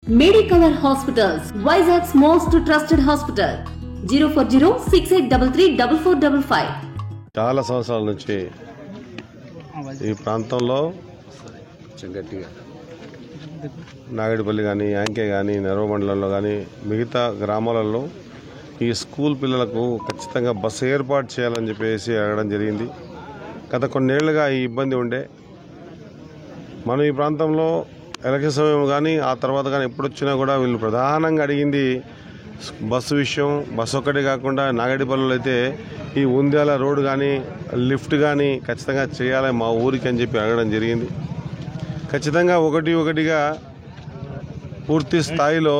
Medicover Hospitals, Vizag's most trusted hospital. 04068334455. చాలా సంవత్సరాల నుంచి ఈ ప్రాంతంలో నాగడిపల్లి కానీ యాంకే కానీ నెరవ మండలంలో కానీ మిగతా గ్రామాలలో ఈ స్కూల్ పిల్లలకు ఖచ్చితంగా బస్సు ఏర్పాటు చేయాలని చెప్పేసి అడగడం జరిగింది. గత కొన్నేళ్లుగా ఈ ఇబ్బంది ఉండే మనం ఈ ప్రాంతంలో ఎలక్షన్ సమయం కానీ ఆ తర్వాత కానీ ఎప్పుడు వచ్చినా కూడా వీళ్ళు ప్రధానంగా అడిగింది బస్సు విషయం. బస్సు ఒక్కటే కాకుండా నాగడిపల్లిలో అయితే ఈ ఉంద్యాల రోడ్డు కానీ లిఫ్ట్ కానీ ఖచ్చితంగా చేయాలి మా ఊరికి అని చెప్పి అడగడం జరిగింది. ఖచ్చితంగా ఒకటిగా పూర్తి స్థాయిలో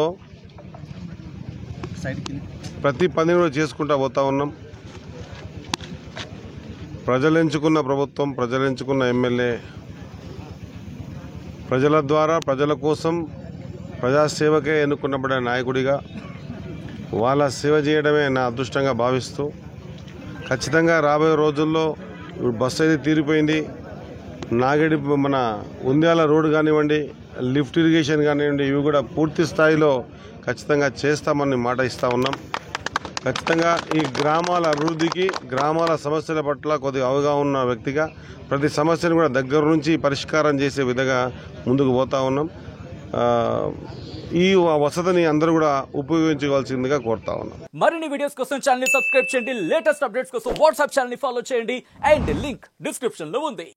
ప్రతి పని కూడా చేసుకుంటూ పోతా ఉన్నాం. ప్రజలు ఎంచుకున్న ప్రభుత్వం, ప్రజలు ఎంచుకున్న ఎమ్మెల్యే, ప్రజల ద్వారా ప్రజల కోసం ప్రజాసేవకే ఎన్నుకున్నబడిన నాయకుడిగా వాళ్ళ సేవ చేయడమే నా అదృష్టంగా భావిస్తూ ఖచ్చితంగా రాబోయే రోజుల్లో బస్సు అయితే తీరిపోయింది. మన ఉంద్యాల రోడ్డు కానివ్వండి, లిఫ్ట్ ఇరిగేషన్ కానివ్వండి, ఇవి కూడా పూర్తి స్థాయిలో ఖచ్చితంగా చేస్తామని మాట ఇస్తూ ఉన్నాం. ఖచ్చితంగా ఈ గ్రామాల అభివృద్ధికి, గ్రామాల సమస్యల పట్ల కొద్దిగా అవగాహన ఉన్న వ్యక్తిగా ప్రతి సమస్యను కూడా దగ్గర నుంచి పరిష్కారం చేసే విధంగా ముందుకు పోతా ఉన్నాం. ఈ వసతిని అందరూ కూడా ఉపయోగించుకోవాల్సిందిగా కోరుతా ఉన్నాం. మరిన్ని వీడియోస్ కోసం ఛానల్ ని సబ్స్క్రైబ్ చేయండి. లేటెస్ట్ అప్డేట్స్ కోసం వాట్సాప్ ఛానల్ ని ఫాలో చేయండి. అండ్ లింక్ డిస్క్రిప్షన్ లో ఉంది.